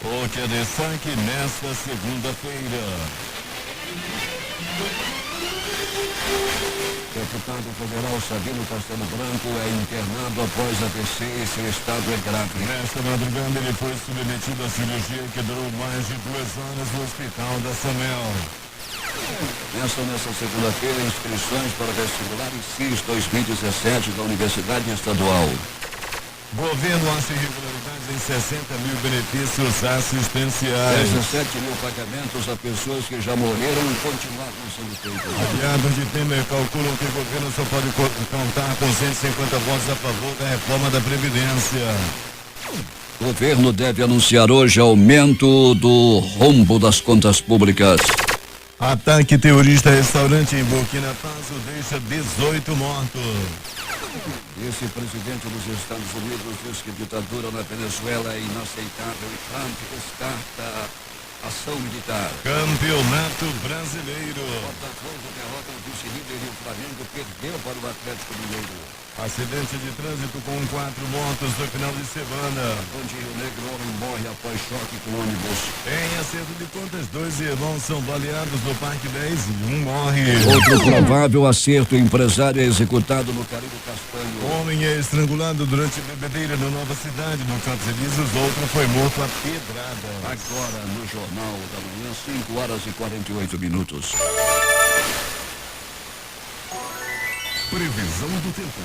O que é destaque nesta segunda-feira. Deputado federal Sabino Castelo Branco é internado após AVC e seu estado é grave. Nesta madrugada ele foi submetido à cirurgia que durou mais de 2 horas no hospital da Samel. Começam nesta segunda-feira inscrições para vestibular CIS 2017 da Universidade Estadual. Governo acha irregularidades em 60 mil benefícios assistenciais. 17 mil pagamentos a pessoas que já morreram e continuaram sendo feitos. Aliados de Temer calculam que o governo só pode contar com 150 votos a favor da reforma da Previdência. O governo deve anunciar hoje aumento do rombo das contas públicas. Ataque terrorista a restaurante em Burkina Faso deixa 18 mortos. Vice-presidente dos Estados Unidos diz que ditadura na Venezuela é inaceitável e Trump descarta ação militar. Campeonato Brasileiro. Botafogo derrota o vice-líder e o Flamengo perdeu para o Atlético Mineiro. Acidente de trânsito com 4 mortos no final de semana. Onde Rio Negro, homem morre após choque com ônibus. Em acerto de contas, 2 irmãos são baleados no Parque 10 e um morre. Outro provável acerto, empresário é executado no Caribe Castanho. Homem é estrangulado durante bebedeira na Nova Cidade, no Campos Elíseos. Outro foi morto a pedrada. Agora no Jornal da Manhã, 5 horas e 48 minutos. Previsão do tempo.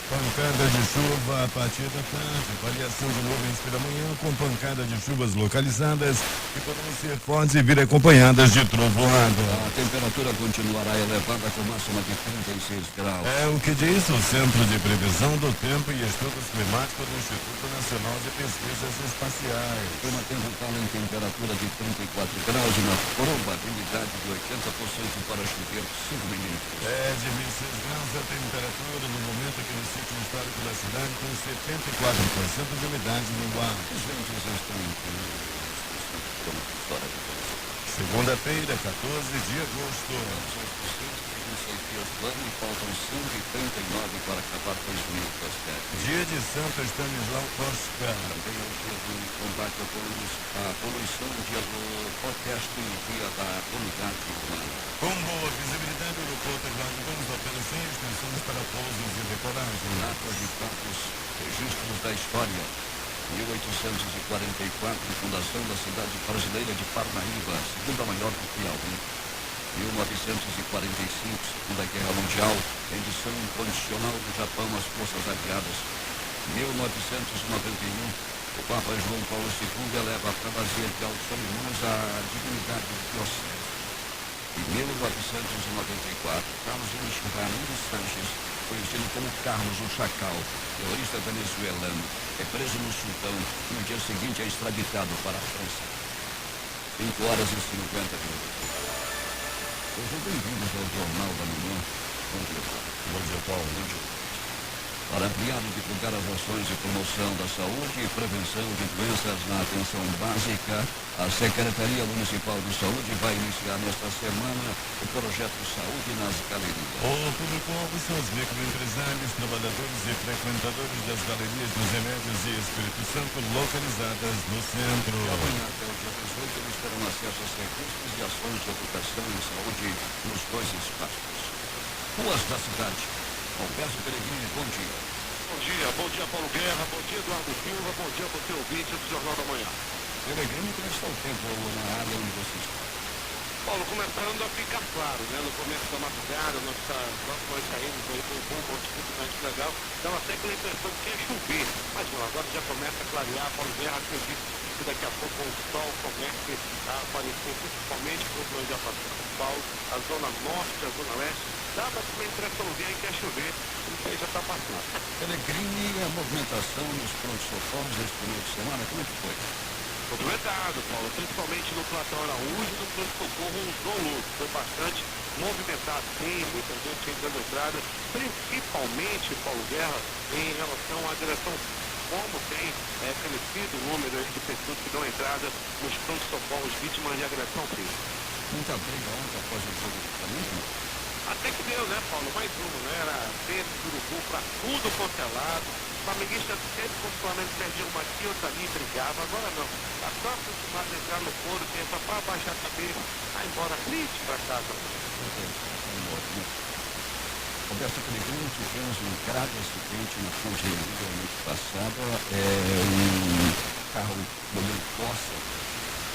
Pancada de chuva a partir da tarde. Variação de nuvens pela manhã com pancada de chuvas localizadas que poderão ser fortes e vir acompanhadas de trovoada. A temperatura continuará elevada com máxima de 36 graus. É o que diz o Centro de Previsão do Tempo e Estudos Climáticos do Instituto Nacional de Pesquisas Espaciais. Clima tempo fala em temperatura de 34 graus e na probabilidade de 80% para chover 5 milímetros. É de 26 graus a temperatura no momento aqui no sítio histórico da cidade com 74% de umidade no ar. Os ventos estão Segunda-feira, 14 de agosto. E faltam 139 para acabar 2017. Dia de Santo Estanislao Tosca. Também é o dia do combate à poluição, dia do protesto e dia da unidade humana. Com boa visibilidade, o aeroporto Eduardo Gomes opera sem extensões para pousos e decolagem. Datas de fatos, registros da história. 1844, fundação da cidade brasileira de Parnaíba, segunda maior do Piauí. 1945, Segunda Guerra Mundial, rendição incondicional do Japão às forças aliadas. 1991, o Papa João Paulo II eleva a primazia de aos irmãos à dignidade de diocese. Em 1994, Carlos Luís Ramírez Sanches, conhecido como Carlos o Chacal, terrorista venezuelano, é preso no Sudão e no dia seguinte é extraditado para a França. 5 horas e 50 minutos. Sejam bem-vindos ao Jornal da Manhã. Bom dia, Paulo. Bom dia, Paulo. Bom dia. Para ampliar e divulgar as ações de promoção da saúde e prevenção de doenças na atenção básica, a Secretaria Municipal de Saúde vai iniciar nesta semana o projeto Saúde nas Galerias. O público-alvo são os microempresários, trabalhadores e frequentadores das galerias dos remédios e Espírito Santo localizadas no centro. De amanhã até o dia 18, eles terão acesso a serviços e ações de educação e saúde nos 2 espaços. Ruas da cidade. Alberto Peregrini, bom dia. Bom dia Paulo Guerra, bom dia Eduardo Silva, bom dia você ouvinte do Jornal da Manhã. Peregrini, como está o tempo na área onde você está? Paulo, começando a ficar claro, né? No começo da madrugada, nós saímos aí com um pouco muito legal, dava até aquela impressão que ia chover, mas não, agora já começa a clarear. Paulo Guerra, acredito que daqui a pouco o sol comece a aparecer, principalmente no plano de São Paulo, a zona norte, a zona leste, dava uma impressãozinha que ia chover, isso aí já está passando. Peregrini, a movimentação nos pronto-socorros deste primeiro de semana, como é que foi? Movimentado, Paulo, principalmente no Platão Araújo e no pronto-socorro João Lucas. Foi bastante movimentado, sim, muita gente aí dando entrada, principalmente, Paulo Guerra, em relação à direção, como tem crescido o número de pessoas que dão entrada nos pronto-socorros vítimas de agressão física. Muita briga ontem após o jogo do Flamengo? Até que deu, né, Paulo? Mais uma, né? Era tênis, urubu, pra tudo quanto é lado. O flamenguista sempre com o Flamengo perdia uma aqui, outra ali, brigava. Agora não. Tá só lá no couro, tem só para abaixar a cabeça, vai embora triste para casa. Roberto Pellegrini, tivemos um grave acidente na ponte Rio a noite passada. Um carro modelo Corsa,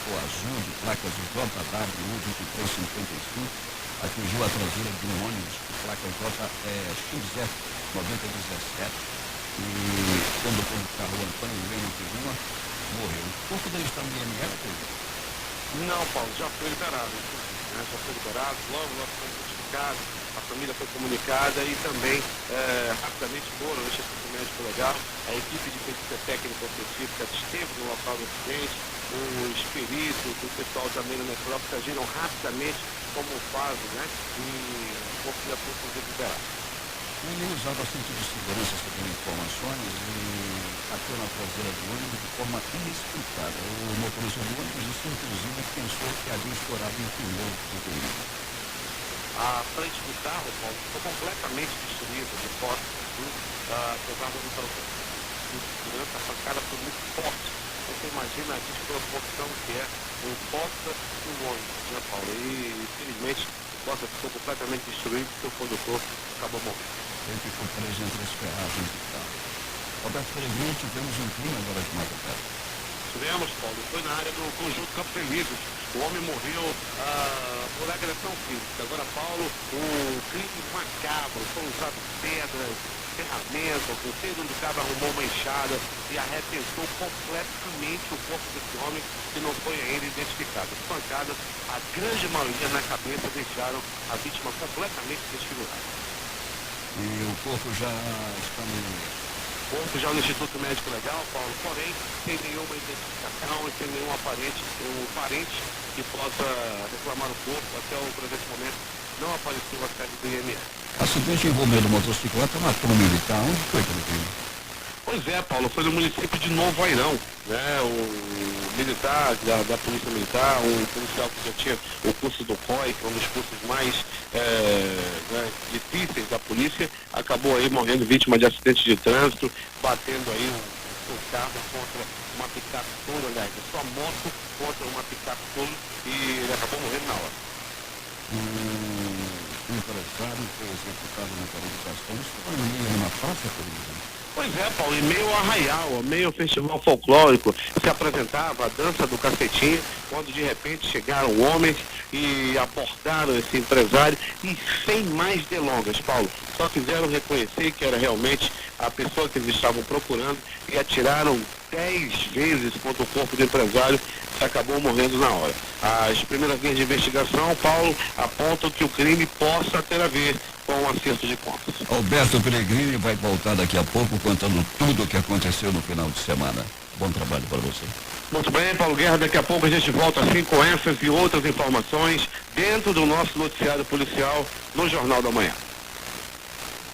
o azul, de placas JW 2355, atingiu a traseira de um ônibus de placa XF 9017. E o condutor do carro, Antônio Lênin Peruma, morreu. O corpo dele está no IML, Não, Paulo, já foi liberado. Né? Já foi liberado, logo foi notificado, a família foi comunicada e também rapidamente foram no Instituto Médico Legal, a equipe de pesquisa técnica científica esteve no local do acidente, os peritos, o pessoal também da necrópsia agiram rapidamente como fazem, né? E o corpo já foi liberado. O menino usava cinto de segurança, segundo informações, e bateu na traseira do ônibus de forma inexplicável. O motorista do ônibus disse, inclusive, pensou que havia estourado um pneu do veículo. A frente do carro, Paulo, ficou completamente destruída de fora, apesar do segurança, a pancada foi muito forte. Você imagina a desproporção que é um Corsa e um ônibus, né, Paulo? E, infelizmente, o Corsa ficou completamente destruído e o condutor acabou morrendo. Ele ficou preso entre as ferragens do carro. Roberto Pellegrini, tivemos um crime agora de madrugada. Tivemos, Paulo, foi na área do Conjunto Campos Elíseos. O homem morreu por agressão física. Agora, Paulo, um crime macabro. Foi usado pedras, ferramentas. O dono do carro arrumou uma enxada e arrebentou completamente o corpo desse homem, que não foi ainda identificado. As pancadas, a grande maioria na cabeça, deixaram a vítima completamente desfigurada. E o corpo já está no corpo já no Instituto Médico Legal, Paulo, porém, sem nenhuma identificação e sem nenhum parente que possa reclamar o corpo. Até o presente momento não apareceu a sede do IML. Acidente envolvendo motocicleta matou um militar. Onde foi que ele veio? Pois é, Paulo, foi no município de Novo Airão, né? O militar da Polícia Militar, um policial que já tinha o curso do COI, que é um dos cursos mais difíceis da polícia, acabou aí morrendo vítima de acidente de trânsito, batendo aí o carro contra uma picape Toro, aliás, a sua moto contra uma picape Toro, e ele acabou morrendo na hora. O empresário foi executado na Carol do Castão. Isso foi no meio de uma praça, por exemplo? Pois é, Paulo, em meio ao arraial, meio ao festival folclórico, se apresentava a dança do cacetinho, quando de repente chegaram homens e abordaram esse empresário e sem mais delongas, Paulo, só quiseram reconhecer que era realmente a pessoa que eles estavam procurando e atiraram 10 vezes contra o corpo do empresário, que acabou morrendo na hora. As primeiras linhas de investigação, Paulo, apontam que o crime possa ter a ver com um acerto de contas. Alberto Pellegrini vai voltar daqui a pouco contando tudo o que aconteceu no final de semana. Bom trabalho para você. Muito bem, Paulo Guerra, daqui a pouco a gente volta assim com essas e outras informações dentro do nosso noticiário policial no Jornal da Manhã.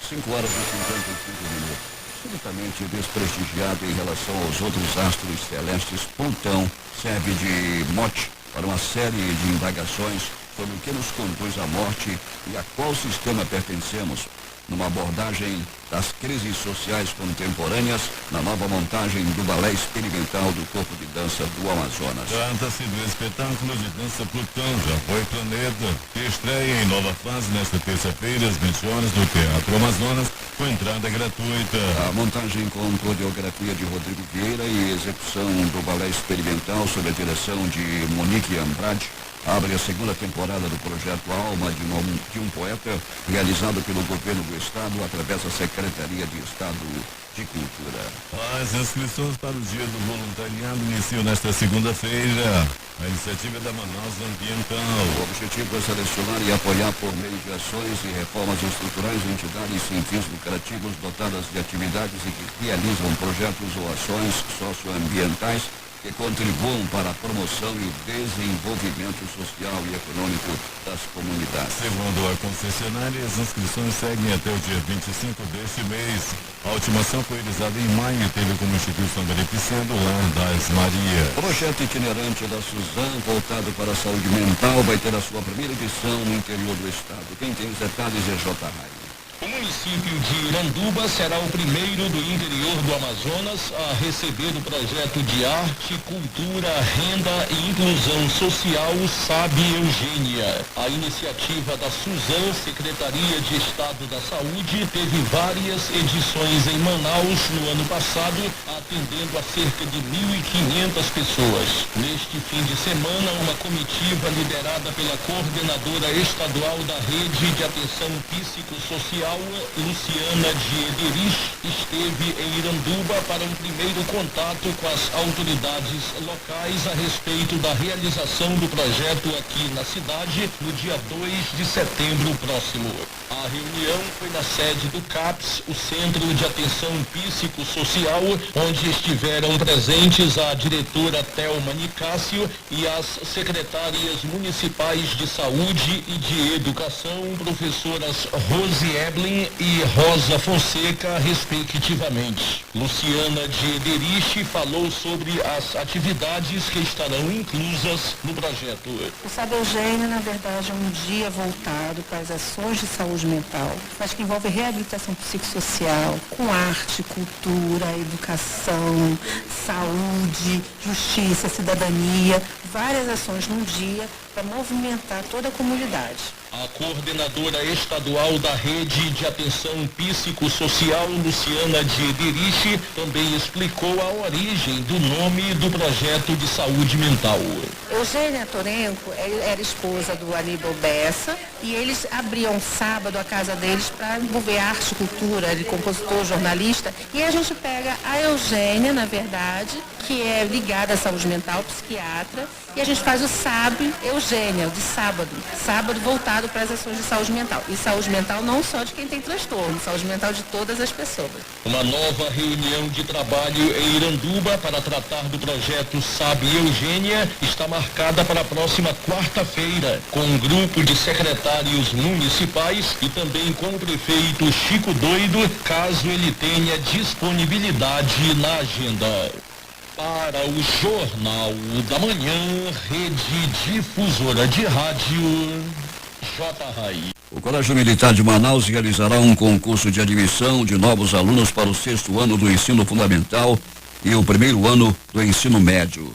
5 horas e 55 minutos. Absolutamente desprestigiado em relação aos outros astros celestes, Plutão serve de mote para uma série de indagações sobre o que nos conduz à morte e a qual sistema pertencemos, numa abordagem das crises sociais contemporâneas, na nova montagem do balé experimental do corpo de dança do Amazonas. Trata-se do espetáculo de dança Plutão, Já Foi Planeta, que estreia em nova fase nesta terça-feira, às 20 horas, no Teatro Amazonas, com entrada gratuita. A montagem com coreografia de Rodrigo Vieira e execução do balé experimental sob a direção de Monique Andrade abre a segunda temporada do projeto Alma de um Poeta, realizado pelo governo do estado através da Secretaria de Estado de Cultura. As inscrições para o Dia do Voluntariado iniciam nesta segunda-feira. A iniciativa é da Manaus Ambiental. O objetivo é selecionar e apoiar por meio de ações e reformas estruturais entidades sem fins lucrativos dotadas de atividades e que realizam projetos ou ações socioambientais que contribuam para a promoção e o desenvolvimento social e econômico das comunidades. Segundo a concessionária, as inscrições seguem até o dia 25 deste mês. A ultimação foi realizada em maio e teve como instituição beneficiando o Lar das Marias. O projeto itinerante da Suzan, voltado para a saúde mental, vai ter a sua primeira edição no interior do estado. Quem tem os detalhes é J. Raio. O município de Iranduba será o primeiro do interior do Amazonas a receber o projeto de arte, cultura, renda e inclusão social Sabe Eugênia. A iniciativa da SUSAN, Secretaria de Estado da Saúde, teve várias edições em Manaus no ano passado, atendendo a cerca de 1.500 pessoas. Neste fim de semana, uma comitiva liderada pela coordenadora estadual da Rede de Atenção Psicossocial, Luciana Diederich, esteve em Iranduba para um primeiro contato com as autoridades locais a respeito da realização do projeto aqui na cidade no dia 2 de setembro próximo. A reunião foi na sede do CAPS, o Centro de Atenção Psicossocial, onde estiveram presentes a diretora Thelma Nicásio e as secretárias municipais de saúde e de educação, professoras Rose Eblin e Rosa Fonseca, respectivamente. Luciana Diederich falou sobre as atividades que estarão inclusas no projeto. O Sabe Eugênia, na verdade, é um dia voltado para as ações de saúde mental, mas que envolve reabilitação psicossocial, com arte, cultura, educação, saúde, justiça, cidadania, várias ações num dia para movimentar toda a comunidade. A coordenadora estadual da Rede de Atenção Psicossocial, Luciana Diederich, também explicou a origem do nome do projeto de saúde mental. Eugênia Torenco era esposa do Aníbal Bessa e eles abriam sábado a casa deles para envolver arte, cultura, ele é compositor, jornalista, e a gente pega a Eugênia, na verdade, que é ligada à saúde mental, psiquiatra, e a gente faz o Sabe Eugênia, de sábado voltado para as ações de saúde mental. E saúde mental não só de quem tem transtorno, saúde mental de todas as pessoas. Uma nova reunião de trabalho em Iranduba para tratar do projeto Sabe Eugênia está marcada para a próxima quarta-feira, com um grupo de secretários municipais e também com o prefeito Chico Doido, caso ele tenha disponibilidade na agenda. Para o Jornal da Manhã, Rede Difusora de Rádio, J. O Colégio Militar de Manaus realizará um concurso de admissão de novos alunos para o 6º ano do ensino fundamental e o 1º ano do ensino médio.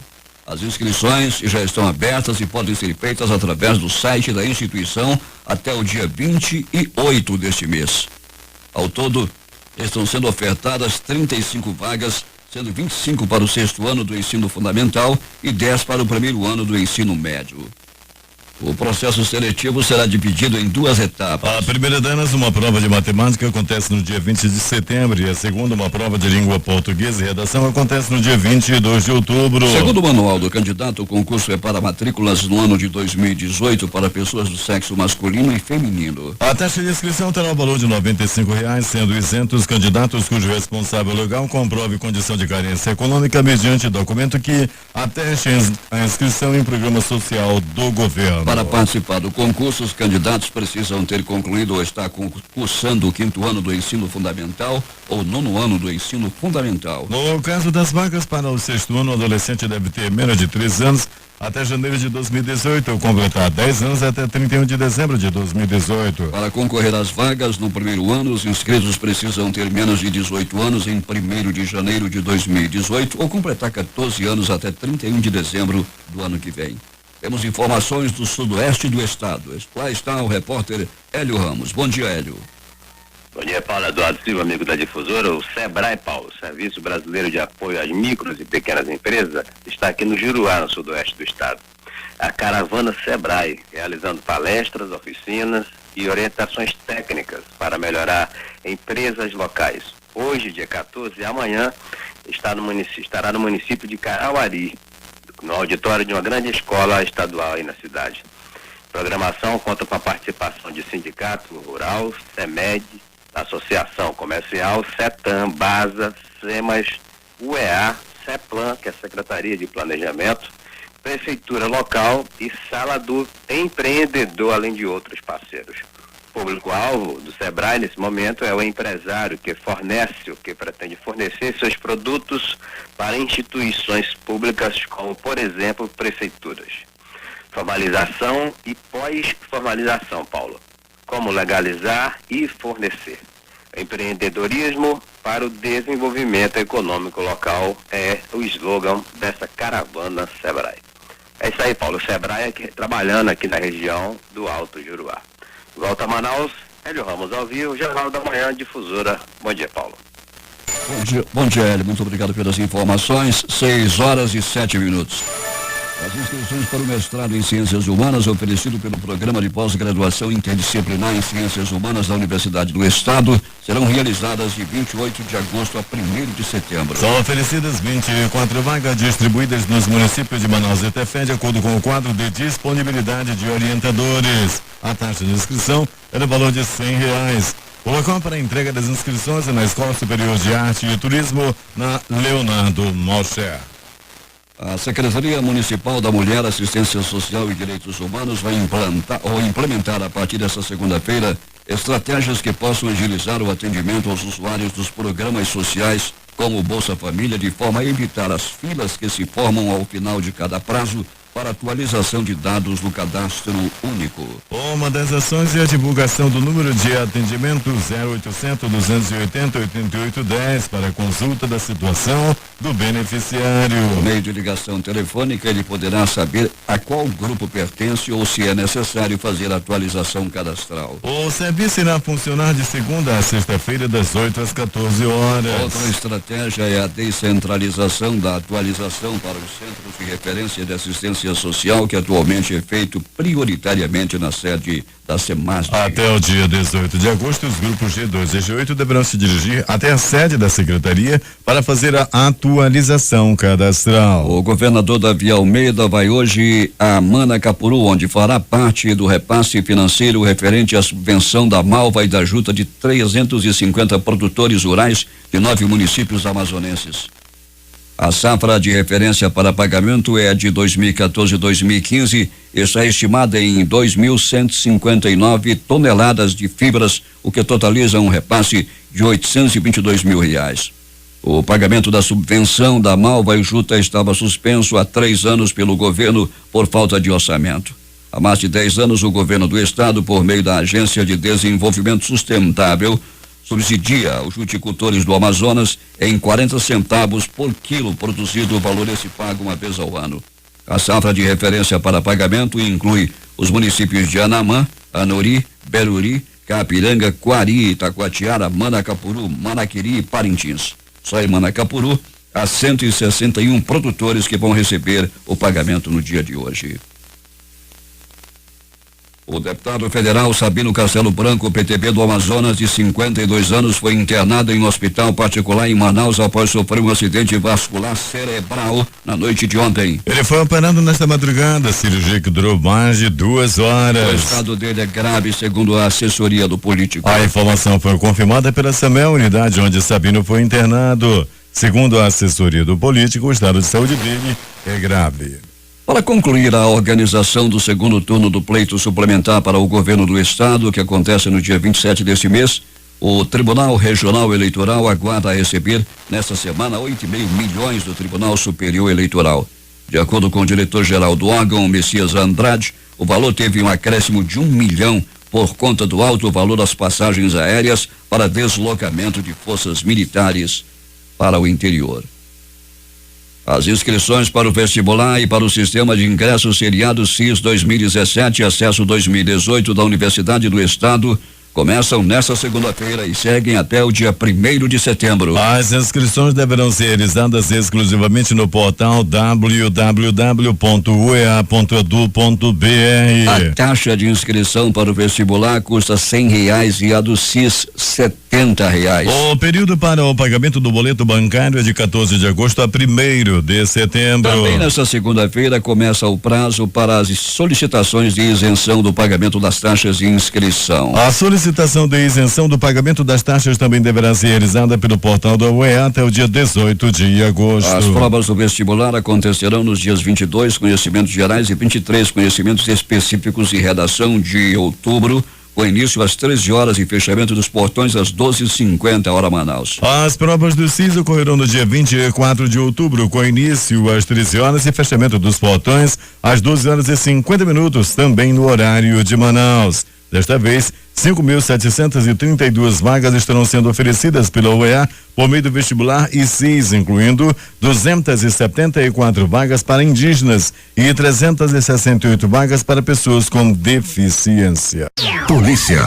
As inscrições já estão abertas e podem ser feitas através do site da instituição até o dia 28 deste mês. Ao todo, estão sendo ofertadas 35 vagas, sendo 25 para o 6º ano do ensino fundamental e 10 para o 1º ano do ensino médio. O processo seletivo será dividido em 2 etapas. A primeira delas, uma prova de matemática, acontece no dia 20 de setembro e a segunda, uma prova de língua portuguesa e redação, acontece no dia 22 de outubro. Segundo o manual do candidato, o concurso é para matrículas no ano de 2018 para pessoas do sexo masculino e feminino. A taxa de inscrição terá o valor de R$95, sendo isentos os candidatos cujo responsável legal comprove condição de carência econômica mediante documento que ateste a inscrição em programa social do governo. Para participar do concurso, os candidatos precisam ter concluído ou estar cursando o 5º ano do ensino fundamental ou 9º ano do ensino fundamental. No caso das vagas para o 6º ano, o adolescente deve ter menos de 3 anos até janeiro de 2018 ou completar 10 anos até 31 de dezembro de 2018. Para concorrer às vagas no 1º ano, os inscritos precisam ter menos de 18 anos em 1º de janeiro de 2018 ou completar 14 anos até 31 de dezembro do ano que vem. Temos informações do sudoeste do estado. Lá está o repórter Hélio Ramos. Bom dia, Hélio. Bom dia, Paulo Eduardo Silva, amigo da difusora. O SEBRAE, Paulo, Serviço Brasileiro de Apoio às Micros e Pequenas Empresas, está aqui no Juruá, no sudoeste do estado. A caravana SEBRAE, realizando palestras, oficinas e orientações técnicas para melhorar empresas locais. Hoje, dia 14, e amanhã, estará no município de Carauari, no auditório de uma grande escola estadual aí na cidade. A programação conta com a participação de sindicato rural, CEMED, Associação Comercial, CETAM, BASA, SEMAS, UEA, CEPLAN, que é a Secretaria de Planejamento, Prefeitura Local e Sala do Empreendedor, além de outros parceiros. O público-alvo do SEBRAE nesse momento é o empresário que fornece ou que pretende fornecer seus produtos para instituições públicas como, por exemplo, prefeituras. Formalização e pós-formalização, Paulo. Como legalizar e fornecer. Empreendedorismo para o desenvolvimento econômico local é o slogan dessa caravana Sebrae. É isso aí, Paulo. O Sebrae aqui, trabalhando aqui na região do Alto Juruá. Volta a Manaus, Hélio Ramos ao vivo, Jornal da Manhã, Difusora. Bom dia, Paulo. Bom dia, Hélio. Muito obrigado pelas informações. 6h07. As inscrições para o mestrado em Ciências Humanas, oferecido pelo Programa de Pós-Graduação Interdisciplinar em Ciências Humanas da Universidade do Estado, serão realizadas de 28 de agosto a 1º de setembro. São oferecidas 24 vagas distribuídas nos municípios de Manaus e Tefé, de acordo com o quadro de disponibilidade de orientadores. A taxa de inscrição é do valor de R$100. O local para a entrega das inscrições é na Escola Superior de Arte e Turismo, na Leonardo Malcher. A Secretaria Municipal da Mulher, Assistência Social e Direitos Humanos vai implementar a partir desta segunda-feira estratégias que possam agilizar o atendimento aos usuários dos programas sociais, como o Bolsa Família, de forma a evitar as filas que se formam ao final de cada prazo para atualização de dados do cadastro único. Uma das ações é a divulgação do número de atendimento 0800 280 8810 para consulta da situação do beneficiário. Por meio de ligação telefônica, ele poderá saber a qual grupo pertence ou se é necessário fazer a atualização cadastral. O serviço irá funcionar de segunda a sexta-feira, das 8 às 14 horas. Outra estratégia é a descentralização da atualização para os centros de referência de assistência social, que atualmente é feito prioritariamente na sede da SEMASD. Até o dia 18 de agosto, os grupos G2 e G8 deverão se dirigir até a sede da Secretaria para fazer a atualização cadastral. O governador Davi Almeida vai hoje a Manacapuru, onde fará parte do repasse financeiro referente à subvenção da Malva e da Juta de 350 produtores rurais de 9 municípios amazonenses. A safra de referência para pagamento é a de 2014-2015 e está estimada em 2.159 toneladas de fibras, o que totaliza um repasse de R$822 mil. O pagamento da subvenção da Malva e Juta estava suspenso há 3 anos pelo governo por falta de orçamento. Há mais de 10 anos, o governo do estado, por meio da Agência de Desenvolvimento Sustentável, subsidia os fruticultores do Amazonas em 40 centavos por quilo produzido, o valor esse pago uma vez ao ano. A safra de referência para pagamento inclui os municípios de Anamã, Anori, Beruri, Capiranga, Quari, Itacoatiara, Manacapuru, Manaquiri e Parintins. Só em Manacapuru, há 161 produtores que vão receber o pagamento no dia de hoje. O deputado federal Sabino Castelo Branco, PTB do Amazonas, de 52 anos, foi internado em um hospital particular em Manaus após sofrer um acidente vascular cerebral na noite de ontem. Ele foi operado nesta madrugada, cirurgia que durou mais de 2 horas. O estado dele é grave, segundo a assessoria do político. A informação foi confirmada pela SAMEL, unidade onde Sabino foi internado. Segundo a assessoria do político, o estado de saúde dele é grave. Para concluir a organização do segundo turno do pleito suplementar para o governo do estado, que acontece no dia 27 deste mês, o Tribunal Regional Eleitoral aguarda receber nesta semana 8,5 milhões do Tribunal Superior Eleitoral. De acordo com o diretor-geral do órgão, Messias Andrade, o valor teve um acréscimo de 1 milhão por conta do alto valor das passagens aéreas para deslocamento de forças militares para o interior. As inscrições para o vestibular e para o sistema de ingressos seriado CIS 2017 e acesso 2018 da Universidade do Estado começam nesta segunda-feira e seguem até o dia 1º de setembro. As inscrições deverão ser realizadas exclusivamente no portal www.uea.edu.br. A taxa de inscrição para o vestibular custa R$100 e a do CIS R$70. O período para o pagamento do boleto bancário é de 14 de agosto a 1º de setembro. Também nesta segunda-feira começa o prazo para as solicitações de isenção do pagamento das taxas de inscrição. A solicitação de isenção do pagamento das taxas também deverá ser realizada pelo portal da UEA até o dia 18 de agosto. As provas do vestibular acontecerão nos dias 22, conhecimentos gerais, e 23, conhecimentos específicos e redação, de outubro, com início às 13 horas e fechamento dos portões às 12h50, hora Manaus. As provas do CIS ocorrerão no dia 24 de outubro, com início às 13 horas e fechamento dos portões às 12h50, também no horário de Manaus. Desta vez, 5.732 vagas estarão sendo oferecidas pela UEA por meio do vestibular e CIS, incluindo 274 vagas para indígenas e 368 vagas para pessoas com deficiência. Polícia.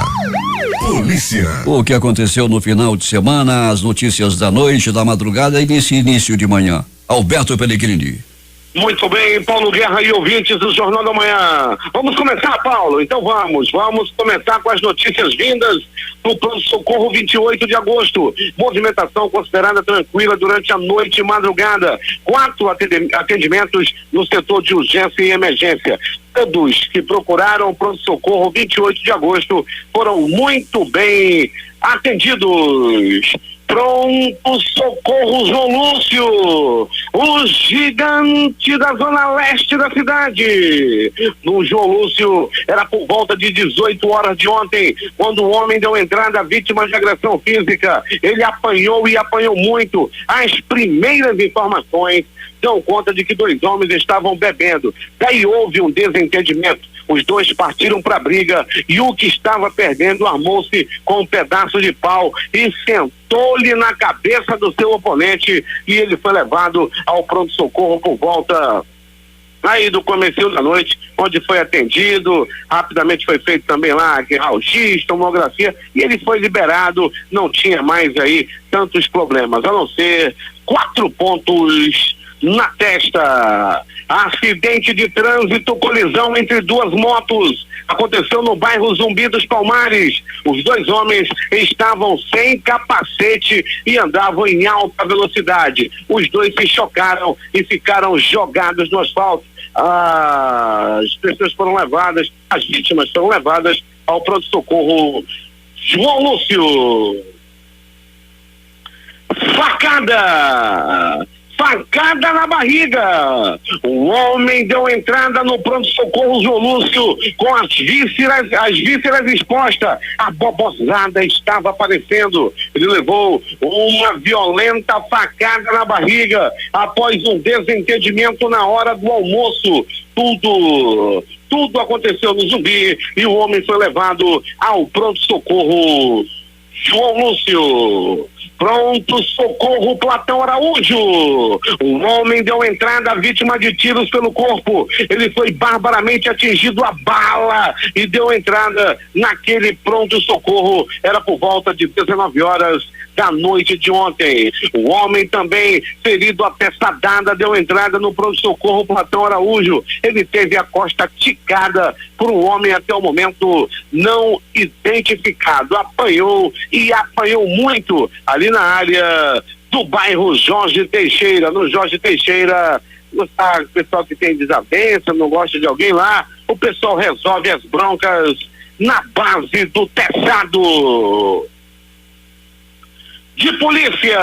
O que aconteceu no final de semana, as notícias da noite, da madrugada e desse início de manhã. Alberto Pellegrini. Muito bem, Paulo Guerra e ouvintes do Jornal da Manhã. Vamos começar, Paulo? Então vamos começar com as notícias vindas do pronto-socorro 28 de agosto. Movimentação considerada tranquila durante a noite e madrugada. 4 atendimentos no setor de urgência e emergência. Todos que procuraram o pronto-socorro 28 de agosto foram muito bem atendidos. Pronto Socorro João Lúcio, o gigante da zona leste da cidade. No João Lúcio, era por volta de 18 horas de ontem, quando o homem deu entrada à vítima de agressão física. Ele apanhou e apanhou muito. As primeiras informações dão conta de que 2 homens estavam bebendo. Daí houve um desentendimento. Os 2 partiram para a briga e o que estava perdendo armou-se com um pedaço de pau e sentou-lhe na cabeça do seu oponente e ele foi levado ao pronto-socorro por volta aí do comecinho da noite, onde foi atendido. Rapidamente foi feito também lá raio-x, tomografia, e ele foi liberado. Não tinha mais aí tantos problemas, a não ser 4 pontos na testa. Acidente de trânsito, colisão entre 2 motos. Aconteceu no bairro Zumbi dos Palmares. Os 2 homens estavam sem capacete e andavam em alta velocidade. Os 2 se chocaram e ficaram jogados no asfalto. As pessoas foram levadas, as vítimas foram levadas ao pronto-socorro João Lúcio. Facada na barriga. O homem deu entrada no pronto-socorro João Lúcio com as vísceras expostas. A bobozada estava aparecendo. Ele levou uma violenta facada na barriga após um desentendimento na hora do almoço. Tudo aconteceu no Zumbi e o homem foi levado ao pronto-socorro João Lúcio. Pronto Socorro Platão Araújo. O homem deu entrada à vítima de tiros pelo corpo. Ele foi barbaramente atingido a bala e deu entrada naquele pronto socorro. Era por volta de 19 horas da noite de ontem. O homem também ferido a peçadada deu entrada no pronto-socorro Platão Araújo. Ele teve a costa ticada por um homem até o momento não identificado. Apanhou e apanhou muito ali na área do bairro Jorge Teixeira. No Jorge Teixeira, o pessoal que tem desavença, não gosta de alguém lá, o pessoal resolve as broncas na base do teçado. De polícia,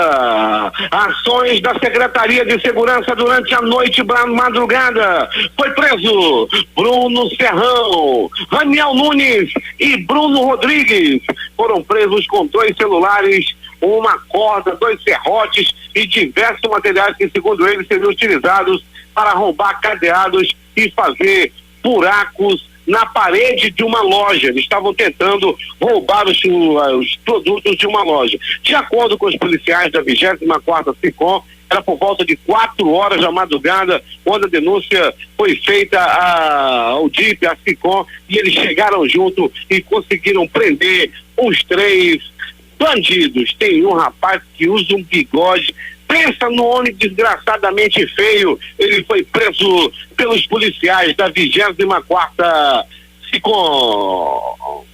ações da Secretaria de Segurança durante a noite e madrugada. Foi preso Bruno Serrão, Raniel Nunes e Bruno Rodrigues. Foram presos com 2 celulares, uma corda, 2 serrotes e diversos materiais que, segundo eles, seriam utilizados para arrombar cadeados e fazer buracos na parede de uma loja. Eles estavam tentando roubar os produtos de uma loja. De acordo com os policiais da 24ª SICOM, era por volta de 4 horas da madrugada quando a denúncia foi feita ao DIP, à SICOM, e eles chegaram junto e conseguiram prender os 3 bandidos. Tem um rapaz que usa um bigode. Pensa no homem desgraçadamente feio. Ele foi preso pelos policiais da 24ª SICOM.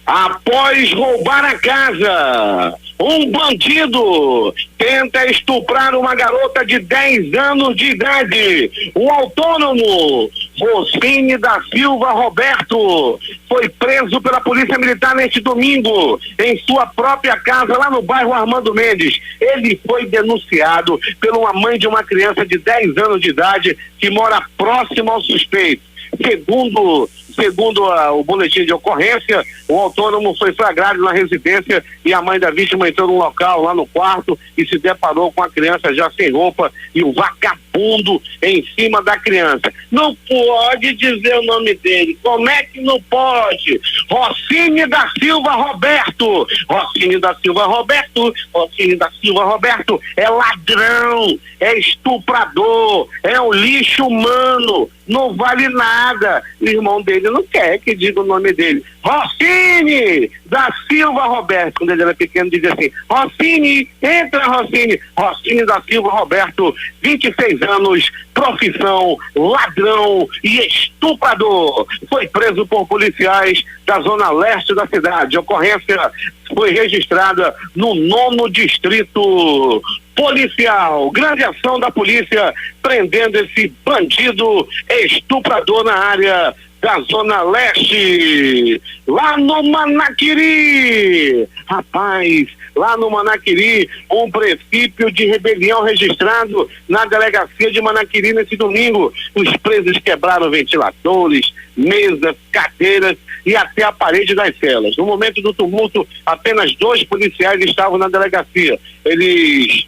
Após roubar a casa, um bandido tenta estuprar uma garota de 10 anos de idade. O autônomo Rocine da Silva Roberto foi preso pela Polícia Militar neste domingo em sua própria casa lá no bairro Armando Mendes. Ele foi denunciado por uma mãe de uma criança de 10 anos de idade que mora próximo ao suspeito. Segundo Segundo o boletim de ocorrência, o autônomo foi flagrado na residência e a mãe da vítima entrou no local, lá no quarto, e se deparou com a criança já sem roupa e o vagabundo em cima da criança. Não pode dizer o nome dele. Como é que não pode? Rossini da Silva Roberto. Rossini da Silva Roberto. Rossini da Silva Roberto é ladrão, é estuprador, é um lixo humano, não vale nada. O irmão dele não quer que diga o nome dele. Rossini da Silva Roberto. Quando ele era pequeno, dizia assim: Rossini, entra Rossini. Rossini da Silva Roberto, 26 anos, profissão, ladrão e estuprador. Foi preso por policiais da zona leste da cidade. A ocorrência foi registrada no 9º distrito policial. Grande ação da polícia prendendo esse bandido estuprador na área da zona leste, lá no Manaquiri. Rapaz, lá no Manaquiri, um princípio de rebelião registrado na delegacia de Manaquiri nesse domingo. Os presos quebraram ventiladores, mesas, cadeiras e até a parede das celas. No momento do tumulto, apenas 2 policiais estavam na delegacia. Eles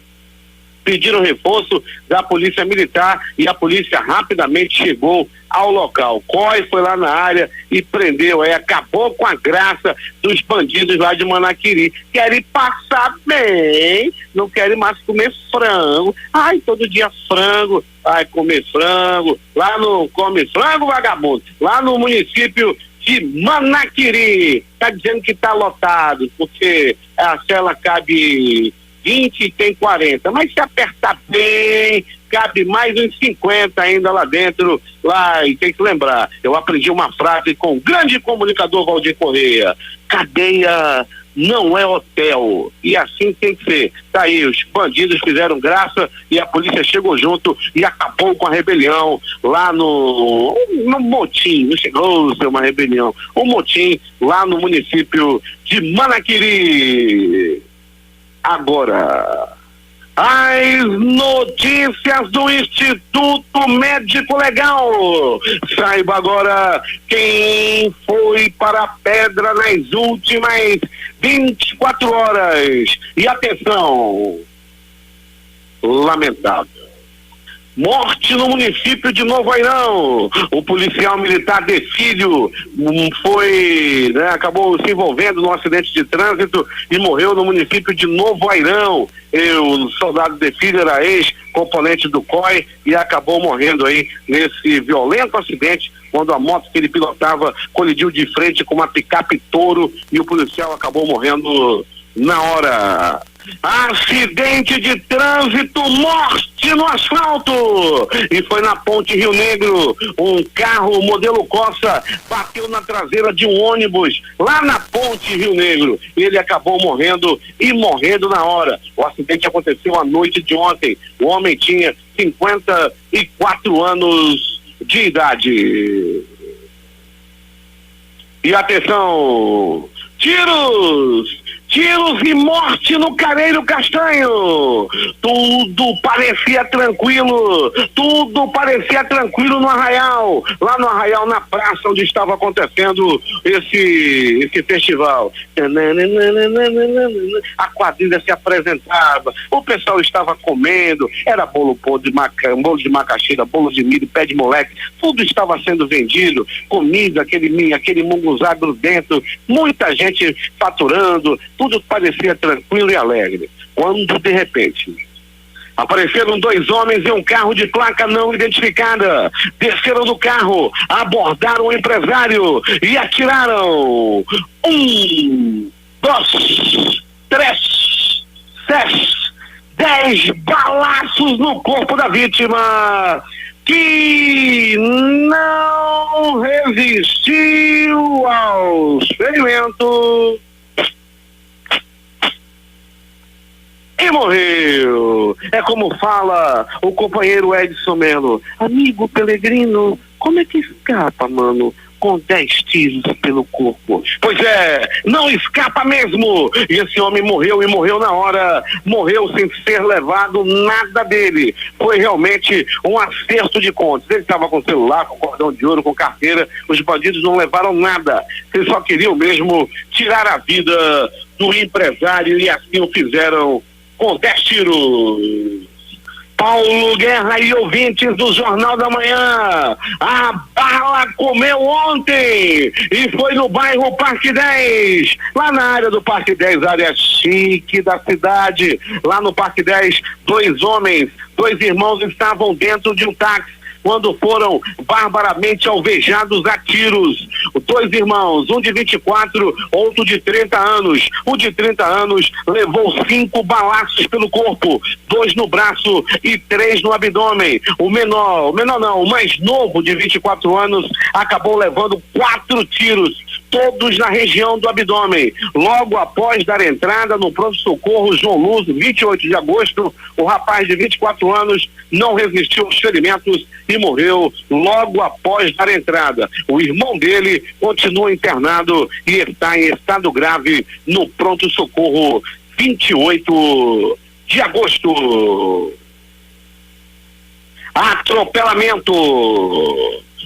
pediram reforço da polícia militar e a polícia rapidamente chegou ao local. COI foi lá na área e prendeu, acabou com a graça dos bandidos lá de Manaquiri. Querem passar bem, não querem mais comer frango. Ai, todo dia frango, ai, comer frango. Lá no come frango, vagabundo. Lá no município de Manaquiri. Tá dizendo que tá lotado, porque a cela cabe 20 e tem 40, mas se apertar bem, cabe mais uns 50 ainda lá dentro, lá, e tem que lembrar, eu aprendi uma frase com o grande comunicador Valdir Correia: cadeia não é hotel, e assim tem que ser. Tá aí, os bandidos fizeram graça e a polícia chegou junto e acabou com a rebelião lá no motim. Não chegou a ser uma rebelião, um motim lá no município de Manaquiri. Agora, as notícias do Instituto Médico Legal. Saiba agora quem foi para a pedra nas últimas 24 horas. E atenção, lamentável. Morte no município de Novo Airão. O policial militar Decílio acabou se envolvendo num acidente de trânsito e morreu no município de Novo Airão. O soldado Decílio era ex-componente do COI e acabou morrendo aí nesse violento acidente, quando a moto que ele pilotava colidiu de frente com uma picape Toro e o policial acabou morrendo na hora. Acidente de trânsito, morte no asfalto, e foi na Ponte Rio Negro. Um carro modelo Corsa bateu na traseira de um ônibus lá na Ponte Rio Negro. Ele acabou morrendo na hora. O acidente aconteceu à noite de ontem. O homem tinha 54 anos de idade. E atenção, tiros e morte no Careiro Castanho. Tudo parecia tranquilo no Arraial, lá no Arraial, na praça onde estava acontecendo esse festival. A quadrilha se apresentava, o pessoal estava comendo, era bolo de macaxeira, bolo de milho, pé de moleque, tudo estava sendo vendido, comida, aquele munguzá grudento, muita gente faturando, tudo parecia tranquilo e alegre. Quando, de repente, apareceram 2 homens em um carro de placa não identificada. Desceram do carro, abordaram o empresário e atiraram 1, 2, 3, 7, 10 balaços no corpo da vítima, que não resistiu aos ferimentos e morreu. É como fala o companheiro Edson Melo: amigo Pelegrino, como é que escapa, mano? com 10 tiros pelo corpo. Pois é, não escapa mesmo. E esse homem morreu, e morreu na hora. Morreu sem ser levado nada dele. Foi realmente um acerto de contas. Ele estava com celular, com cordão de ouro, com carteira. Os bandidos não levaram nada. Eles só queriam mesmo tirar a vida do empresário, e assim o fizeram com 10 tiros. Paulo Guerra e ouvintes do Jornal da Manhã, a bala comeu ontem e foi no bairro Parque 10, lá na área do Parque 10, área chique da cidade. Lá no Parque 10, dois irmãos estavam dentro de um táxi quando foram barbaramente alvejados a tiros. 2 irmãos, um de 24, outro de 30 anos. O de 30 anos levou 5 balaços pelo corpo, 2 no braço e 3 no abdômen. O mais novo, de 24 anos, acabou levando 4 tiros, todos na região do abdômen. Logo após dar entrada no pronto-socorro João Luz, 28 de agosto, o rapaz de 24 anos não resistiu aos ferimentos e morreu logo após dar entrada. O irmão dele continua internado e está em estado grave no pronto-socorro 28 de agosto. Atropelamento.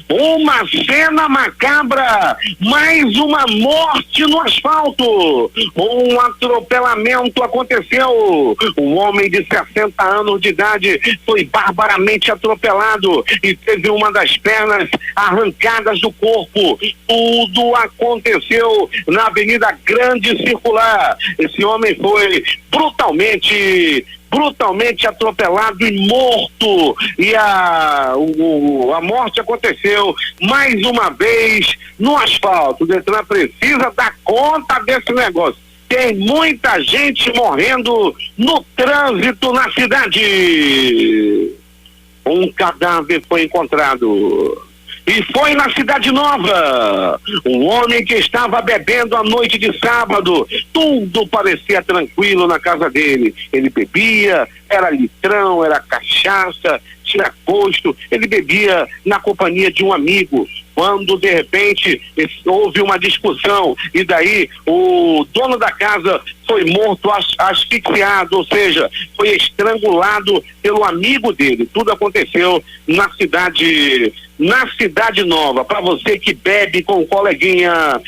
Uma cena macabra, mais uma morte no asfalto. Um atropelamento aconteceu. Um homem de 60 anos de idade foi barbaramente atropelado e teve uma das pernas arrancadas do corpo. Tudo aconteceu na Avenida Grande Circular. Esse homem foi brutalmente atropelado e morto, e a morte aconteceu mais uma vez no asfalto. O Detran precisa dar conta desse negócio. Tem muita gente morrendo no trânsito na cidade. Um cadáver foi encontrado. E foi na Cidade Nova. Um homem que estava bebendo à noite de sábado. Tudo parecia tranquilo na casa dele. Ele bebia, era litrão, era cachaça, tinha gosto. Ele bebia na companhia de um amigo. Quando de repente houve uma discussão, e daí o dono da casa foi morto asfixiado, ou seja, foi estrangulado pelo amigo dele. Tudo aconteceu na Cidade Nova. Para você que bebe com o coleguinha,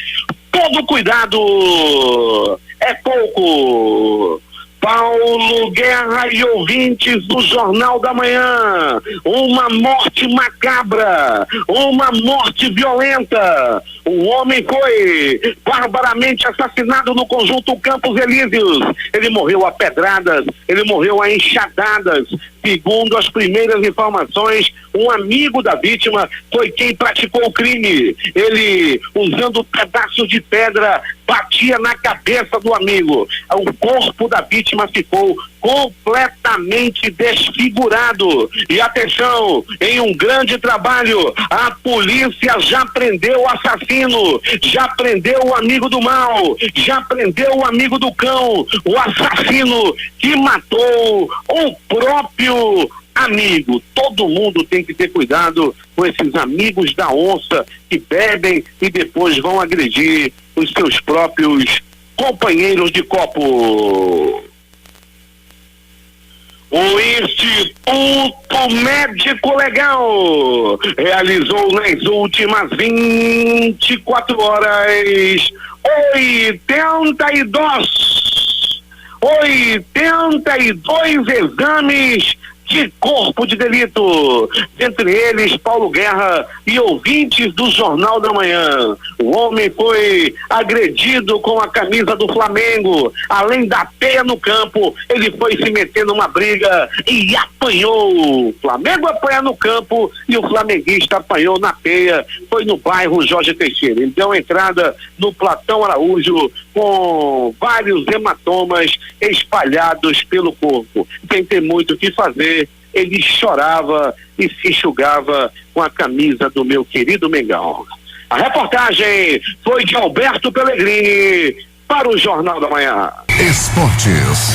todo cuidado é pouco. Paulo Guerra e ouvintes do Jornal da Manhã, uma morte macabra, uma morte violenta. Um homem foi barbaramente assassinado no conjunto Campos Elíseos. Ele morreu a pedradas, ele morreu a enxadadas. Segundo as primeiras informações, um amigo da vítima foi quem praticou o crime. Ele, usando pedaços de pedra, batia na cabeça do amigo. O corpo da vítima ficou completamente desfigurado. E atenção, em um grande trabalho, a polícia já prendeu o assassino, já prendeu o amigo do mal, já prendeu o amigo do cão, o assassino que matou o próprio amigo. Todo mundo tem que ter cuidado com esses amigos da onça que bebem e depois vão agredir os seus próprios companheiros de copo. O Instituto Médico Legal realizou nas últimas 24 horas 82 exames de corpo de delito, entre eles Paulo Guerra e ouvintes do Jornal da Manhã. O homem foi agredido com a camisa do Flamengo. Além da peia no campo, ele foi se meter numa briga e apanhou. O Flamengo apanha no campo e o flamenguista apanhou na peia. Foi no bairro Jorge Teixeira. Ele deu entrada no Platão Araújo com vários hematomas espalhados pelo corpo. Sem ter muito o que fazer, ele chorava e se enxugava com a camisa do meu querido Mengão. A reportagem foi de Alberto Pellegrini para o Jornal da Manhã. Esportes.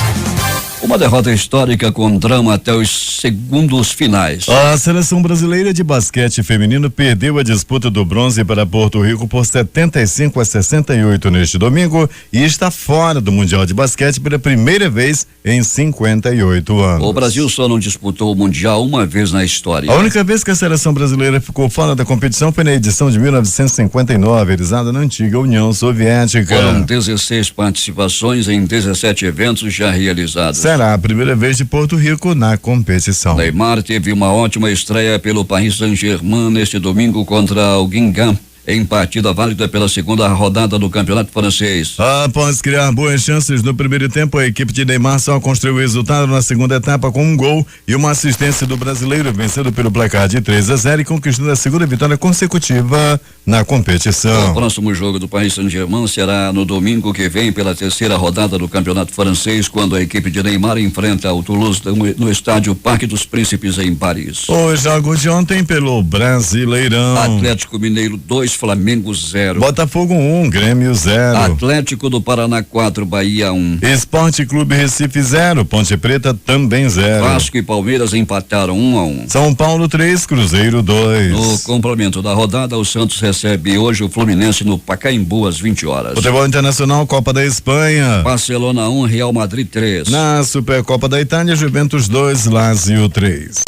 Uma derrota histórica com drama até os segundos finais. A seleção brasileira de basquete feminino perdeu a disputa do bronze para Porto Rico por 75-68 neste domingo e está fora do Mundial de Basquete pela primeira vez em 58 anos. O Brasil só não disputou o Mundial uma vez na história. A única vez que a seleção brasileira ficou fora da competição foi na edição de 1959, realizada na antiga União Soviética. Foram 16 participações em 17 eventos já realizados. Será a primeira vez de Porto Rico na competição. Neymar teve uma ótima estreia pelo Paris Saint-Germain neste domingo contra o Guingamp, em partida válida pela segunda rodada do Campeonato Francês. Após criar boas chances no primeiro tempo, a equipe de Neymar só construiu o resultado na segunda etapa com um gol e uma assistência do brasileiro, vencendo pelo placar de 3-0 e conquistando a segunda vitória consecutiva na competição. O próximo jogo do Paris Saint-Germain será no domingo que vem pela terceira rodada do Campeonato Francês, quando a equipe de Neymar enfrenta o Toulouse no estádio Parque dos Príncipes em Paris. Os jogos de ontem pelo Brasileirão. Atlético Mineiro 2, Flamengo 0. Botafogo 1, Grêmio 0. Atlético do Paraná 4, Bahia 1. Esporte Clube Recife 0, Ponte Preta também 0. Vasco e Palmeiras empataram 1-1. São Paulo 3, Cruzeiro 2. No complemento da rodada, o Santos recebe hoje o Fluminense no Pacaembu às 20 horas. Futebol Internacional, Copa da Espanha. Barcelona 1, Real Madrid 3. Na Supercopa da Itália, Juventus 2, Lazio 3.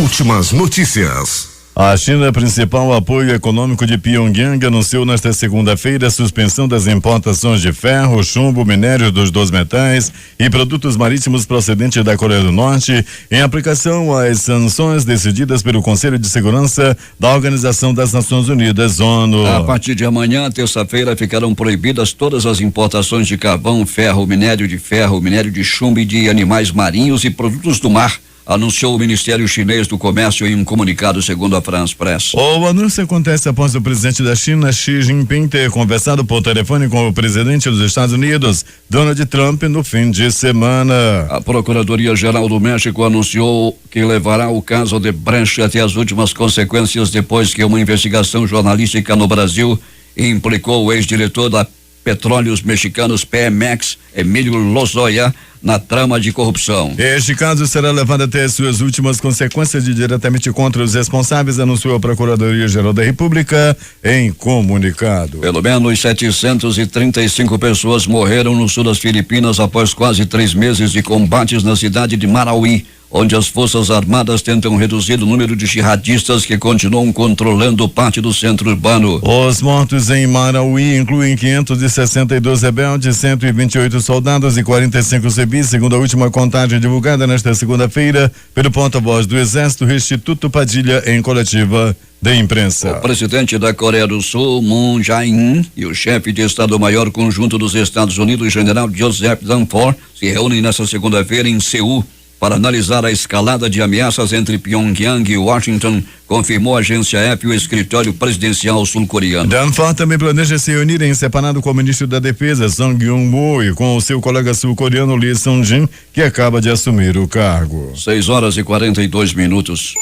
Últimas notícias. A China, principal apoio econômico de Pyongyang, anunciou nesta segunda-feira a suspensão das importações de ferro, chumbo, minério dos 2 metais e produtos marítimos procedentes da Coreia do Norte, em aplicação às sanções decididas pelo Conselho de Segurança da Organização das Nações Unidas, ONU. A partir de amanhã, terça-feira, ficarão proibidas todas as importações de carvão, minério de chumbo e de animais marinhos e produtos do mar, anunciou o Ministério Chinês do Comércio em um comunicado, segundo a France Press. O anúncio acontece após o presidente da China, Xi Jinping, ter conversado por telefone com o presidente dos Estados Unidos, Donald Trump, no fim de semana. A Procuradoria-Geral do México anunciou que levará o caso Odebrecht até as últimas consequências depois que uma investigação jornalística no Brasil implicou o ex-diretor da Petróleos Mexicanos Pemex, Emílio Lozoya, na trama de corrupção. Este caso será levado até as suas últimas consequências e diretamente contra os responsáveis, anunciou a Procuradoria-Geral da República em comunicado. Pelo menos 735 pessoas morreram no sul das Filipinas após quase 3 meses de combates na cidade de Marauí, onde as Forças Armadas tentam reduzir o número de jihadistas que continuam controlando parte do centro urbano. Os mortos em Marauí incluem 562 rebeldes, 128 soldados e 45 civis, segundo a última contagem divulgada nesta segunda-feira pelo porta-voz do Exército, Instituto Padilha, em coletiva de imprensa. O presidente da Coreia do Sul, Moon Jae-in, e o chefe de Estado-Maior Conjunto dos Estados Unidos, General Joseph Dunford, se reúnem nesta segunda-feira em Seul para analisar a escalada de ameaças entre Pyongyang e Washington, confirmou a agência F, o escritório presidencial sul-coreano. Dunford também planeja se reunir em separado com o ministro da Defesa, Song Yun-mo, e com o seu colega sul-coreano, Lee Sung-jin, que acaba de assumir o cargo. 6:42.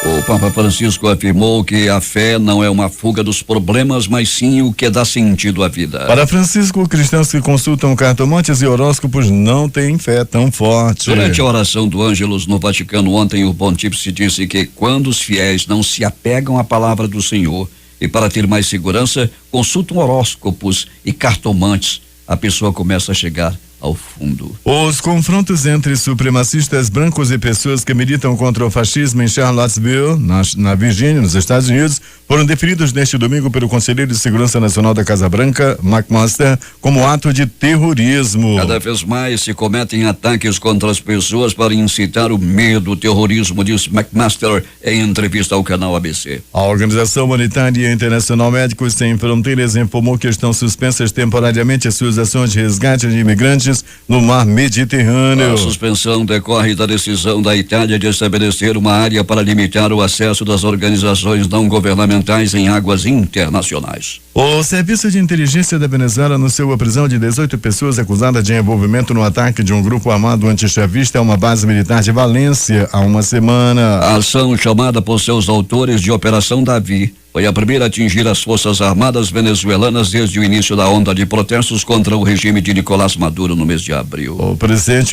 O Papa Francisco afirmou que a fé não é uma fuga dos problemas, mas sim o que dá sentido à vida. Para Francisco, cristãos que consultam cartomantes e horóscopos não têm fé tão forte. Durante a oração do Ângelus no Vaticano ontem, o pontífice disse que quando os fiéis não se apegam à palavra do Senhor e para ter mais segurança, consultam horóscopos e cartomantes, a pessoa começa a chegar ao fundo. Os confrontos entre supremacistas brancos e pessoas que militam contra o fascismo em Charlottesville, na Virgínia, nos Estados Unidos, foram definidos neste domingo pelo Conselheiro de Segurança Nacional da Casa Branca, McMaster, como ato de terrorismo. Cada vez mais se cometem ataques contra as pessoas para incitar o medo, o terrorismo, disse McMaster em entrevista ao canal ABC. A Organização Humanitária Internacional Médicos Sem Fronteiras informou que estão suspensas temporariamente as suas ações de resgate de imigrantes no mar Mediterrâneo. A suspensão decorre da decisão da Itália de estabelecer uma área para limitar o acesso das organizações não governamentais em águas internacionais. O Serviço de Inteligência da Venezuela anunciou a prisão de 18 pessoas acusadas de envolvimento no ataque de um grupo armado antichavista a uma base militar de Valência há uma semana. A ação, chamada por seus autores de Operação Davi, foi a primeira a atingir as Forças Armadas venezuelanas desde o início da onda de protestos contra o regime de Nicolás Maduro no mês de abril. O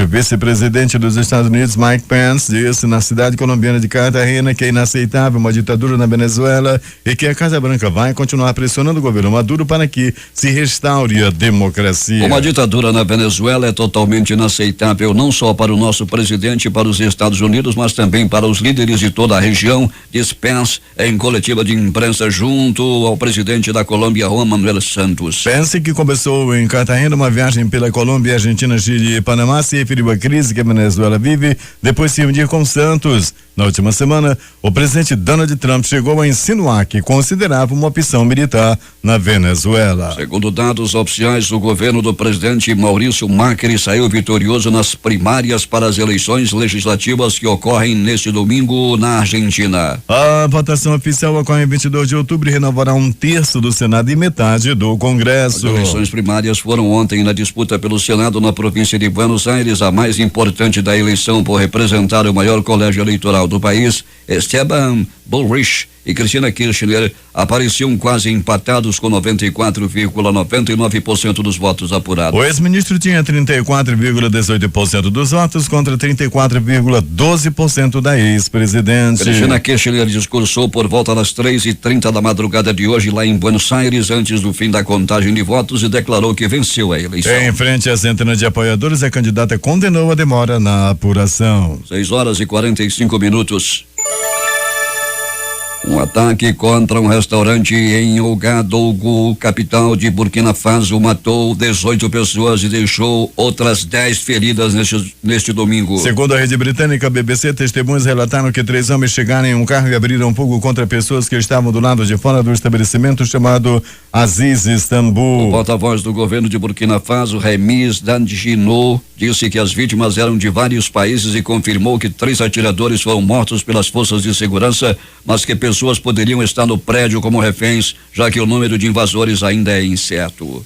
vice-presidente dos Estados Unidos, Mike Pence, disse na cidade colombiana de Cartagena que é inaceitável uma ditadura na Venezuela e que a Casa Branca vai continuar pressionando o governo Maduro para que se restaure a democracia. Uma ditadura na Venezuela é totalmente inaceitável, não só para o nosso presidente e para os Estados Unidos, mas também para os líderes de toda a região, diz Pence em coletiva de imprensa junto ao presidente da Colômbia, Juan Manuel Santos. Pence, que começou em Cartagena uma viagem pela Colômbia, Argentina, Chile e Panamá, se referiu à crise que a Venezuela vive depois de se unir com Santos. Na última semana, o presidente Donald Trump chegou a insinuar que considerava uma opção militar na Venezuela. Segundo dados oficiais, o governo do presidente Maurício Macri saiu vitorioso nas primárias para as eleições legislativas que ocorrem neste domingo na Argentina. A votação oficial ocorre em 22 de outubro e renovará 1/3 do Senado e metade do Congresso. As eleições primárias foram ontem na disputa pelo Senado na província de Buenos Aires, a mais importante da eleição por representar o maior colégio eleitoral do país. Esteban Bullrich e Cristina Kirchner apareciam quase empatados com 94,99% dos votos apurados. O ex-ministro tinha 34,18% dos votos contra 34,12% da ex-presidente. Cristina Kirchner discursou por volta das 3:30 da madrugada de hoje lá em Buenos Aires, antes do fim da contagem de votos, e declarou que venceu a eleição. Em frente a centenas de apoiadores, a candidata condenou a demora na apuração. 6:45. Um ataque contra um restaurante em Ouagadougou, capital de Burkina Faso, matou 18 pessoas e deixou outras 10 feridas neste domingo. Segundo a rede britânica BBC, testemunhas relataram que 3 homens chegaram em um carro e abriram fogo contra pessoas que estavam do lado de fora do estabelecimento chamado Aziz Istanbul. O porta-voz do governo de Burkina Faso, Remis Dandjino, disse que as vítimas eram de vários países e confirmou que 3 atiradores foram mortos pelas forças de segurança, mas que pessoas poderiam estar no prédio como reféns, já que o número de invasores ainda é incerto.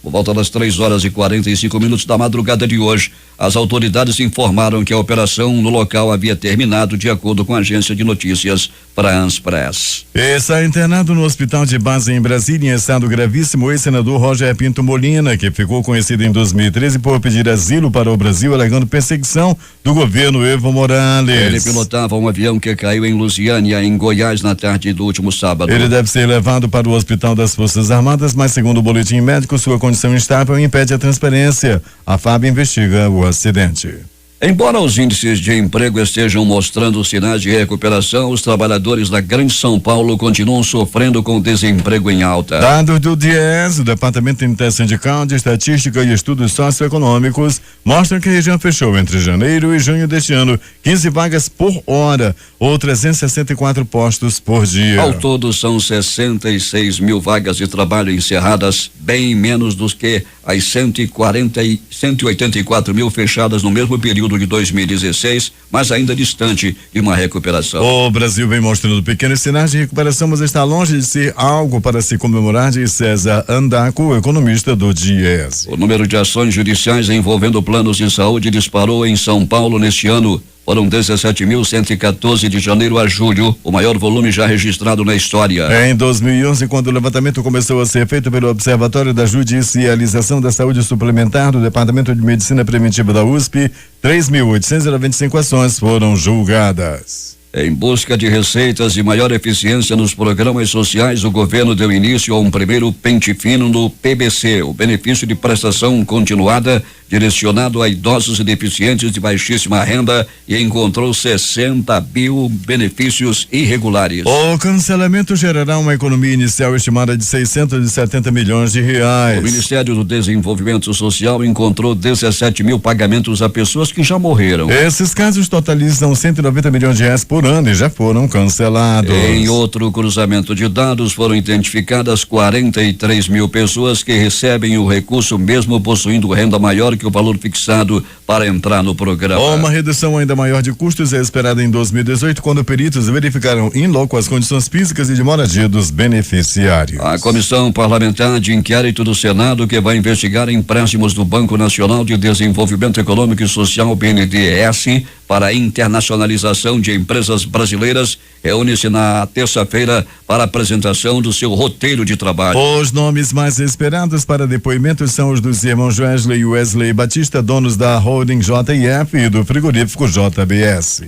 Por volta das 3:45 da madrugada de hoje, as autoridades informaram que a operação no local havia terminado, de acordo com a agência de notícias France Press. Está internado no hospital de base em Brasília em estado gravíssimo o ex-senador Roger Pinto Molina, que ficou conhecido em 2013 por pedir asilo para o Brasil, alegando perseguição do governo Evo Morales. Ele pilotava um avião que caiu em Lusiânia, em Goiás, na tarde do último sábado. Ele deve ser levado para o Hospital das Forças Armadas, mas segundo o boletim médico, sua condição instável impede a transparência. A FAB investiga o acidente. Embora os índices de emprego estejam mostrando sinais de recuperação, os trabalhadores da Grande São Paulo continuam sofrendo com desemprego em alta. Dados do DIES, o Departamento Intersindical de Estatística e Estudos Socioeconômicos, mostram que a região fechou entre janeiro e junho deste ano 15 vagas por hora, ou 364 postos por dia. Ao todo, são 66 mil vagas de trabalho encerradas, bem menos do que as 184 mil fechadas no mesmo período de 2016, mas ainda distante de uma recuperação. O Brasil vem mostrando pequenos sinais de recuperação, mas está longe de ser algo para se comemorar, diz César Andaco, economista do DIES. O número de ações judiciais envolvendo planos de saúde disparou em São Paulo neste ano. Foram 17.114 de janeiro a julho, o maior volume já registrado na história. Em 2011, quando o levantamento começou a ser feito pelo Observatório da Judicialização da Saúde Suplementar do Departamento de Medicina Preventiva da USP, 3.895 ações foram julgadas. Em busca de receitas e maior eficiência nos programas sociais, o governo deu início a um primeiro pente fino no PBC, o benefício de prestação continuada, direcionado a idosos e deficientes de baixíssima renda, e encontrou 60 mil benefícios irregulares. O cancelamento gerará uma economia inicial estimada de 670 milhões de reais. O Ministério do Desenvolvimento Social encontrou 17 mil pagamentos a pessoas que já morreram. Esses casos totalizam 190 milhões de reais por ano e já foram cancelados. Em outro cruzamento de dados, foram identificadas 43 mil pessoas que recebem o recurso mesmo possuindo renda maior que o valor fixado para entrar no programa. Uma redução ainda maior de custos é esperada em 2018, quando peritos verificaram in loco as condições físicas e de moradia dos beneficiários. A Comissão Parlamentar de Inquérito do Senado, que vai investigar empréstimos do Banco Nacional de Desenvolvimento Econômico e Social, BNDES, para a internacionalização de empresas empresas brasileiras reúne-se na terça-feira para apresentação do seu roteiro de trabalho. Os nomes mais esperados para depoimentos são os dos irmãos Wesley e Wesley Batista, donos da holding JF e do frigorífico JBS.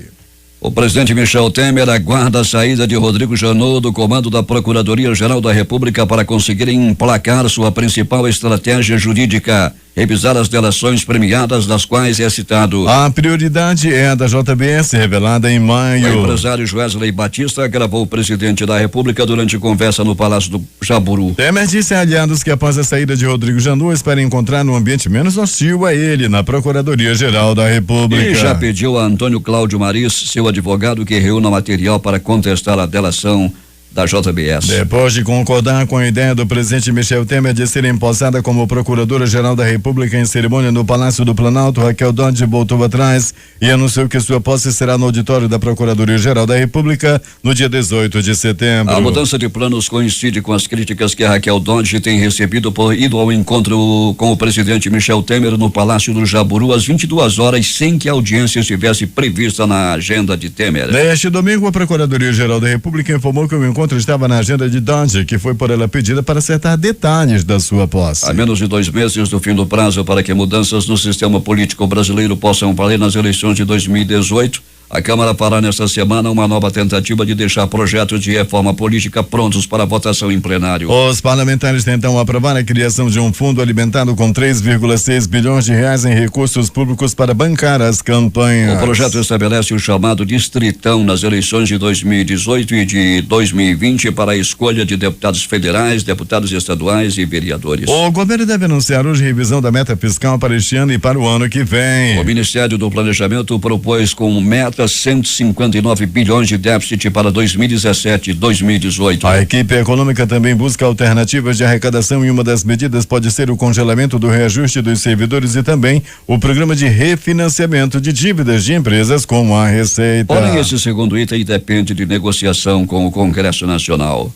O presidente Michel Temer aguarda a saída de Rodrigo Janot do comando da Procuradoria-Geral da República para conseguir emplacar sua principal estratégia jurídica, revisar as delações premiadas, das quais é citado. A prioridade é a da JBS, revelada em maio. O empresário Wesley Batista gravou o presidente da República durante conversa no Palácio do Jaburu. Temer disse a aliados que após a saída de Rodrigo Janot espera encontrar um ambiente menos hostil a ele na Procuradoria-Geral da República. E já pediu a Antônio Cláudio Maris, seu advogado, que reúna material para contestar a delação da JBS. Depois de concordar com a ideia do presidente Michel Temer de ser empossada como Procuradora-Geral da República em cerimônia no Palácio do Planalto, Raquel Dodge voltou atrás e anunciou que sua posse será no auditório da Procuradoria-Geral da República no dia 18 de setembro. A mudança de planos coincide com as críticas que a Raquel Dodge tem recebido por ido ao encontro com o presidente Michel Temer no Palácio do Jaburu às 22 horas, sem que a audiência estivesse prevista na agenda de Temer. Neste domingo, a Procuradoria-Geral da República informou que o encontro estava na agenda de Dodge, que foi por ela pedida para acertar detalhes da sua posse. A menos de 2 meses do fim do prazo para que mudanças no sistema político brasileiro possam valer nas eleições de 2018, a Câmara fará nesta semana uma nova tentativa de deixar projetos de reforma política prontos para votação em plenário. Os parlamentares tentam aprovar a criação de um fundo alimentado com 3,6 bilhões de reais em recursos públicos para bancar as campanhas. O projeto estabelece o chamado distritão nas eleições de 2018 e de 2020 para a escolha de deputados federais, deputados estaduais e vereadores. O governo deve anunciar hoje revisão da meta fiscal para este ano e para o ano que vem. O Ministério do Planejamento propôs como meta 159 bilhões de déficit para 2017 e 2018. A equipe econômica também busca alternativas de arrecadação e uma das medidas pode ser o congelamento do reajuste dos servidores e também o programa de refinanciamento de dívidas de empresas como a Receita. Porém, esse segundo item depende de negociação com o Congresso Nacional.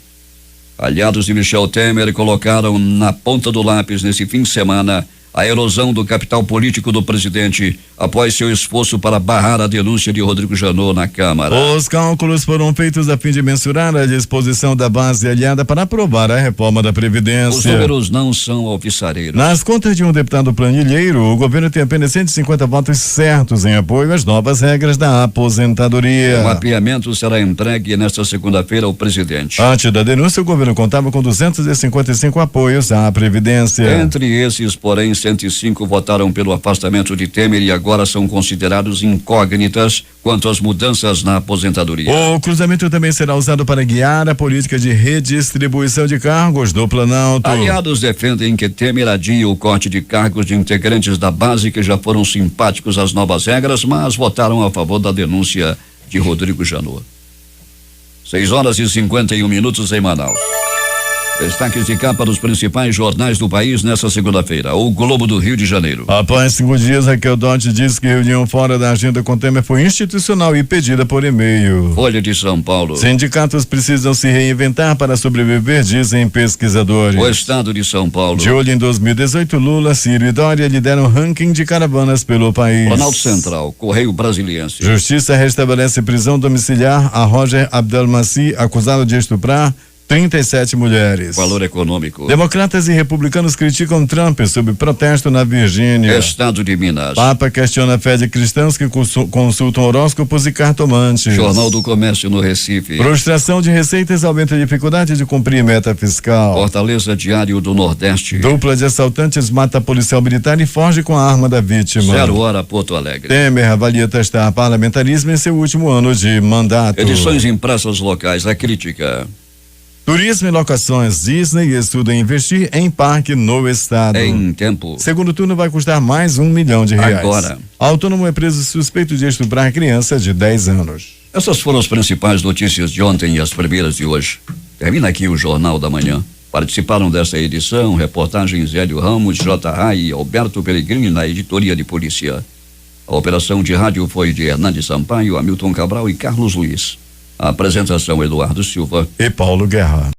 Aliados de Michel Temer colocaram na ponta do lápis nesse fim de semana a erosão do capital político do presidente após seu esforço para barrar a denúncia de Rodrigo Janot na Câmara. Os cálculos foram feitos a fim de mensurar a disposição da base aliada para aprovar a reforma da Previdência. Os números não são alvissareiros. Nas contas de um deputado planilheiro, o governo tem apenas 150 votos certos em apoio às novas regras da aposentadoria. O mapeamento será entregue nesta segunda-feira ao presidente. Antes da denúncia, o governo contava com 255 apoios à Previdência. Entre esses, porém, 105 votaram pelo afastamento de Temer e agora são considerados incógnitas quanto às mudanças na aposentadoria. O cruzamento também será usado para guiar a política de redistribuição de cargos do Planalto. Aliados defendem que Temer adie o corte de cargos de integrantes da base que já foram simpáticos às novas regras, mas votaram a favor da denúncia de Rodrigo Janot. 6:51 em Manaus. Destaques de capa dos principais jornais do país nesta segunda-feira. O Globo do Rio de Janeiro. Após 5 dias, Raquel Dodge disse que reunião fora da agenda com Temer foi institucional e pedida por e-mail. Folha de São Paulo. Sindicatos precisam se reinventar para sobreviver, dizem pesquisadores. O Estado de São Paulo. De olho em 2018, Lula, Ciro e Dória lideram o ranking de caravanas pelo país. Planalto Central, Correio Brasiliense. Justiça restabelece prisão domiciliar a Roger Abdelmaci, acusado de estuprar 37 mulheres. Valor Econômico. Democratas e republicanos criticam Trump sob protesto na Virgínia. Estado de Minas. Papa questiona a fé de cristãos que consultam horóscopos e cartomantes. Jornal do Comércio no Recife. Frustração de receitas aumenta a dificuldade de cumprir meta fiscal. Fortaleza Diário do Nordeste. Dupla de assaltantes mata policial militar e foge com a arma da vítima. 0 Porto Alegre. Temer avalia testar parlamentarismo em seu último ano de mandato. Edições impressas locais. A crítica. Turismo e locações. Disney estuda investir em parque no estado. Em tempo. Segundo turno vai custar mais R$1 milhão. Agora. Autônomo é preso suspeito de estuprar criança de 10 anos. Essas foram as principais notícias de ontem e as primeiras de hoje. Termina aqui o Jornal da Manhã. Participaram desta edição reportagens Hélio Ramos, J. Rai e Alberto Pellegrini na editoria de polícia. A operação de rádio foi de Hernandes Sampaio, Hamilton Cabral e Carlos Luiz. A apresentação Eduardo Silva e Paulo Guerra.